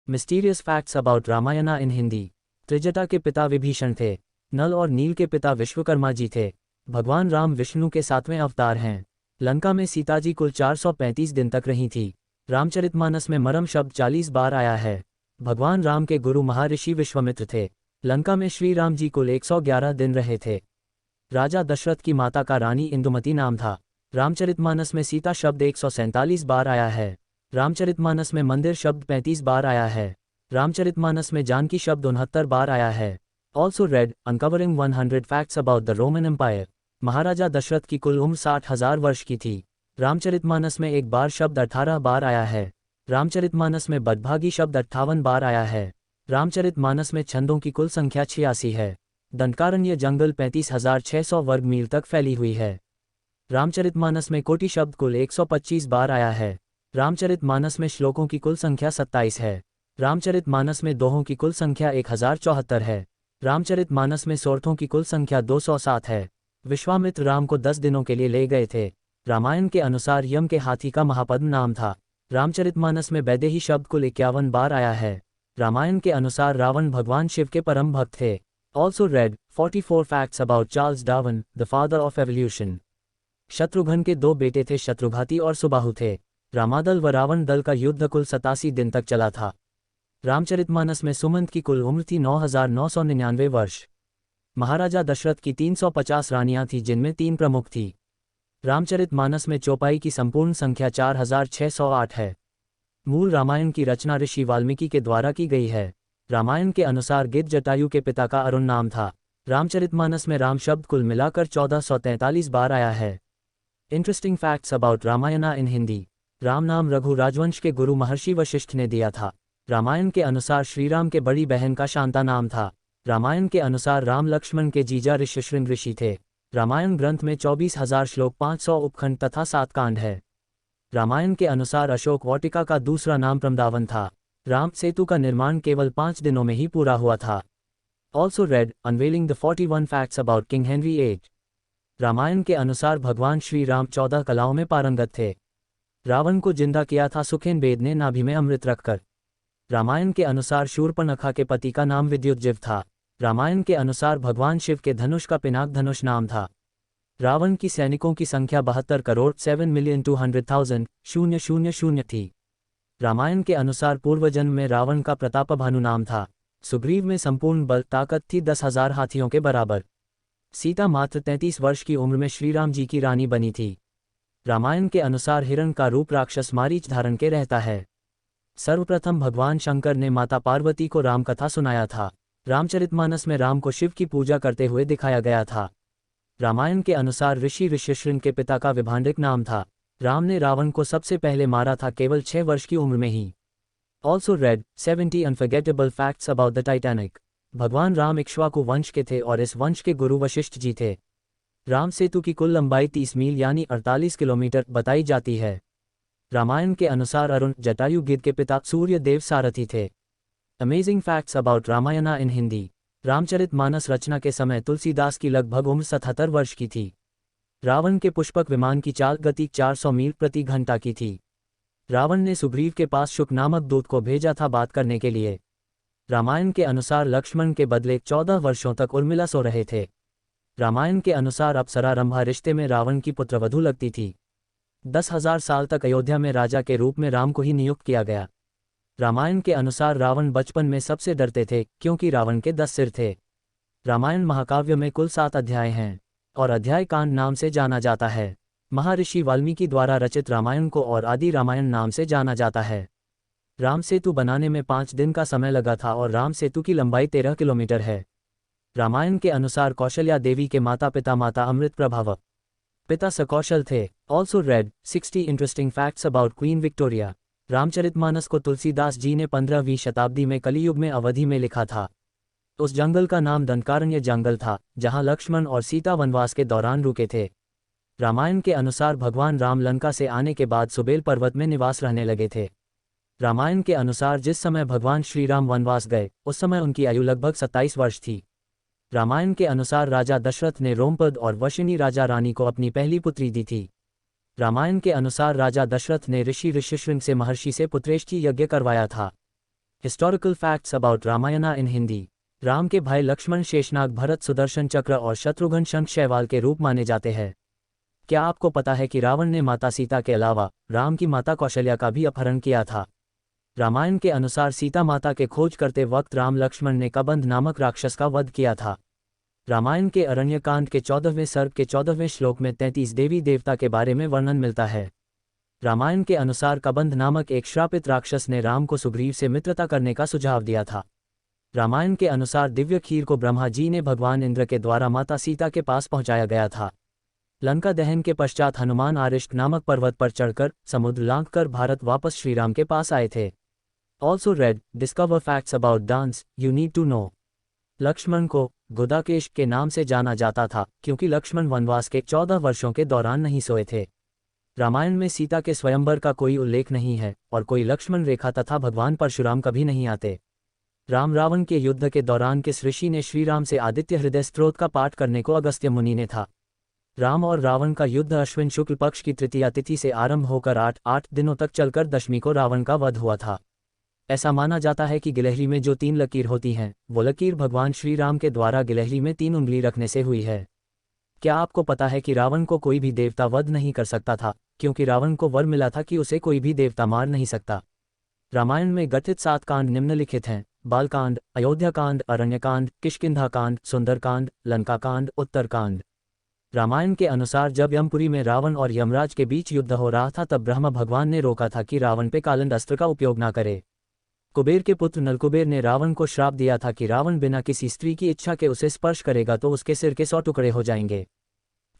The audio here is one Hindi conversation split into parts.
मिस्टीरियस फैक्ट्स अबाउट रामायणा इन हिंदी। त्रिजटा के पिता विभीषण थे। नल और नील के पिता विश्वकर्मा जी थे। भगवान राम विष्णु के 7वें अवतार हैं। लंका में सीता जी कुल 435 दिन तक रही थी। रामचरितमानस में मरम शब्द 40 बार आया है। भगवान राम के गुरु महर्षि विश्वामित्र थे। लंका में श्री राम जी कुल 111 दिन रहे थे। राजा दशरथ की माता का रानी इंदुमती नाम था। रामचरितमानस में सीता शब्द 147 बार आया है। रामचरितमानस में मंदिर शब्द 35 बार आया है। रामचरितमानस में जानकी शब्द 69 बार आया है। Also read uncovering 100 facts about the Roman empire. Maharaja Dashrath की कुल उम्र 60,000 वर्ष की थी। रामचरितमानस में एक बार शब्द 18 बार आया है। रामचरितमानस में बदभागी शब्द 58 बार आया है। रामचरितमानस में छंदों की कुल संख्या 86 है। दंडकारण्य जंगल 35,600 वर्ग मील तक फैली हुई है। रामचरितमानस में कोटि शब्द कुल 125 बार आया है। रामचरितमानस में श्लोकों की कुल संख्या 27 है। रामचरितमानस में दोहों की कुल संख्या 1074 है। रामचरितमानस में सोरठों की कुल संख्या 207 है। विश्वामित्र राम को 10 दिनों के लिए ले गए थे। रामायण के अनुसार यम के हाथी का महापद्म नाम था। रामचरितमानस में वैदेही शब्द कुल 51 बार आया है। रामायण के अनुसार रावण भगवान शिव के परम भक्त थे। Also read 44 facts about Charles Darwin, the father of evolution. Shatrughna के 2 बेटे थे, शत्रुघाती और सुबाहु थे। रामादल व रावण दल का युद्ध कुल 87 दिन तक चला था। रामचरितमानस में सुमंत की कुल उम्र थी 9,999 वर्ष। महाराजा दशरथ की 350 रानियां थीं, जिनमें 3 प्रमुख थीं। रामचरितमानस में चौपाई की संपूर्ण संख्या 4,608 है। मूल रामायण की रचना ऋषि वाल्मीकि के द्वारा की गई है। रामायण के अनुसार गिद्ध जटायु के पिता का अरुण नाम था। रामचरितमानस में राम शब्द कुल मिलाकर 1443 बार आया है। इंटरेस्टिंग फैक्ट्स अबाउट रामायणा इन हिंदी। राम नाम रघु राजवंश के गुरु महर्षि वशिष्ठ ने दिया था। रामायण के अनुसार श्रीराम के बड़ी बहन का शांता नाम था। रामायण के अनुसार राम लक्ष्मण के जीजा ऋष्यशृंग ऋषि थे। रामायण ग्रंथ में 24,000 श्लोक, 500 उपखंड तथा 7 कांड है। रामायण के अनुसार अशोक वाटिका का दूसरा नाम प्रमदावन था। राम सेतु का निर्माण केवल 5 दिनों में ही पूरा हुआ था। Also read unveiling the 41 facts about King Henry 8। Ramayana के अनुसार भगवान श्री राम 14 कलाओं में पारंगत थे। रावण को जिंदा किया था सुखेन बेद ने नाभि में अमृत रखकर। रामायण के अनुसार शूर्पणखा के पति का नाम विद्युतजिह्व था। रामायण के अनुसार भगवान शिव के धनुष का पिनाक धनुष नाम था। रावण की सैनिकों की संख्या 72 करोड़ 7,200,000 थी। रामायण के अनुसार पूर्वजन्म में रावण का प्रतापभानु नाम था। सुग्रीव में संपूर्ण बल ताकत थी 10,000 हाथियों के बराबर। सीता मात्र 33 वर्ष की उम्र में श्रीराम जी की रानी बनी थी। रामायण के अनुसार हिरण का रूप राक्षस मारीच धारण के रहता है। सर्वप्रथम भगवान शंकर ने माता पार्वती को रामकथा सुनाया था। रामचरितमानस में राम को शिव की पूजा करते हुए दिखाया गया था। रामायण के अनुसार ऋषि ऋष्यशृंग के पिता का विभांडिक नाम था। राम ने रावण को सबसे पहले मारा था केवल 6 वर्ष की उम्र में ही। Also read 70 unforgettable facts about the Titanic. भगवान राम इक्ष्वाकु वंश के थे और इस वंश के गुरु वशिष्ठ जी थे। राम सेतु की कुल लंबाई 30 मील यानी 48 किलोमीटर बताई जाती है। रामायण के अनुसार अरुण जटायु गिद्ध के पिता सूर्य देव सारथी थे। अमेजिंग फैक्ट्स अबाउट रामायणा इन हिंदी। रामचरितमानस रचना के समय तुलसीदास की लगभग उम्र 77 वर्ष की थी। रावण के पुष्पक विमान की चाल गति 400 मील प्रति घंटा की थी। रावण ने सुग्रीव के पास शुक नामक दूत को भेजा था बात करने के लिए। रामायण के अनुसार लक्ष्मण के बदले 14 वर्षों तक उर्मिला सो रहे थे। रामायण के अनुसार अप्सरा रंभा रिश्ते में रावण की पुत्रवधू लगती थी। 10,000 साल तक अयोध्या में राजा के रूप में राम को ही नियुक्त किया गया। रामायण के अनुसार रावण बचपन में सबसे डरते थे क्योंकि रावण के 10 सिर थे। रामायण महाकाव्य में कुल 7 अध्याय हैं और अध्याय कांड नाम से जाना जाता है। महर्षि वाल्मीकि द्वारा रचित रामायण को और आदि रामायण नाम से जाना जाता है। राम सेतु बनाने में 5 दिन का समय लगा था और राम सेतु की लंबाई 13 किलोमीटर है। रामायण के अनुसार कौशल्या देवी के माता पिता माता अमृत प्रभाव पिता सकौशल थे। Also red 60 interesting facts about queen Victoria. Ramcharitmanas को तुलसीदास जी ने 15वीं शताब्दी में कलियुग में अवधि में लिखा था। उस जंगल का नाम दंडकारण्य जंगल था, जहां लक्ष्मण और सीता वनवास के दौरान रुके थे। रामायण के अनुसार भगवान राम लंका से आने के बाद सुबेल पर्वत में निवास रहने लगे थे। रामायण के अनुसार जिस समय भगवान श्रीराम वनवास गए उस समय उनकी आयु लगभग 27 वर्ष थी। रामायण के अनुसार राजा दशरथ ने रोमपद और वशिनी राजा रानी को अपनी पहली पुत्री दी थी। रामायण के अनुसार राजा दशरथ ने ऋषि ऋष्यशृंग से महर्षि से पुत्रेष्टि यज्ञ करवाया था। हिस्टोरिकल फैक्ट्स अबाउट रामायणा इन हिंदी। राम के भाई लक्ष्मण शेषनाग, भरत सुदर्शन चक्र और शत्रुघ्न शंख शैवाल के रूप माने जाते हैं। क्या आपको पता है कि रावण ने माता सीता के अलावा राम की माता कौशल्या का भी अपहरण किया था? रामायण के अनुसार सीता माता के खोज करते वक्त राम लक्ष्मण ने कबंध नामक राक्षस का वध किया था। रामायण के अरण्यकांड के 14वें सर्ग के 14वें श्लोक में 33 देवी देवता के बारे में वर्णन मिलता है। रामायण के अनुसार कबंध नामक एक श्रापित राक्षस ने राम को सुग्रीव से मित्रता करने का सुझाव दिया था। रामायण के अनुसार दिव्य खीर को ब्रह्मा जी ने भगवान इंद्र के द्वारा माता सीता के पास पहुंचाया गया था। लंका दहन के पश्चात हनुमान आरिष्ट नामक पर्वत पर चढ़कर समुद्र लांघकर भारत वापस श्रीराम के पास आए थे। Also read discover facts about dance you need to know. Lakshman को गुदाकेश के नाम से जाना जाता था क्योंकि लक्ष्मण वनवास के 14 वर्षों के दौरान नहीं सोए थे। रामायण में सीता के स्वयंवर का कोई उल्लेख नहीं है और कोई लक्ष्मण रेखा तथा भगवान परशुराम कभी नहीं आते। राम रावण के युद्ध के दौरान किस ऋषि ने श्रीराम से आदित्य हृदय स्तोत्र का पाठ करने को अगस्त्य मुनि ने था? राम और रावण का युद्ध अश्विन शुक्ल पक्ष की तृतीया तिथि से आरंभ होकर 8 दिनों तक चलकर दशमी को रावण का वध हुआ था। ऐसा माना जाता है कि गिलहरी में जो 3 लकीर होती हैं, वो लकीर भगवान श्री राम के द्वारा गिलहरी में 3 उंगली रखने से हुई है। क्या आपको पता है कि रावण को कोई भी देवता वध नहीं कर सकता था, क्योंकि रावण को वर मिला था कि उसे कोई भी देवता मार नहीं सकता। रामायण में गठित 7 कांड निम्नलिखित हैं: बालकांड, अयोध्याकांड, अरण्यकांड, किष्किंधाकांड, सुंदरकांड, लंकाकांड, उत्तरकांड। रामायण के अनुसार जब यमपुरी में रावण और यमराज के बीच युद्ध हो रहा था तब ब्रह्मा भगवान ने रोका था कि रावण पे कालंड अस्त्र का उपयोग न करे। कुबेर के पुत्र नलकुबेर ने रावण को श्राप दिया था कि रावण बिना किसी स्त्री की इच्छा के उसे स्पर्श करेगा तो उसके सिर के 100 टुकड़े हो जाएंगे।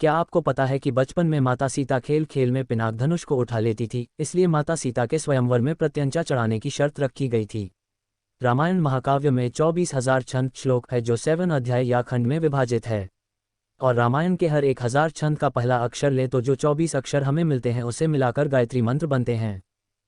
क्या आपको पता है कि बचपन में माता सीता खेल खेल में पिनाक धनुष को उठा लेती थी, इसलिए माता सीता के स्वयंवर में प्रत्यंचा चढ़ाने की शर्त रखी गई थी। रामायण महाकाव्य में 24,000 छंद श्लोक है जो 7 अध्याय या खंड में विभाजित है। और रामायण के हर 1000 छंद का पहला अक्षर ले तो जो 24 अक्षर हमें मिलते हैं उसे मिलाकर गायत्री मंत्र बनते हैं।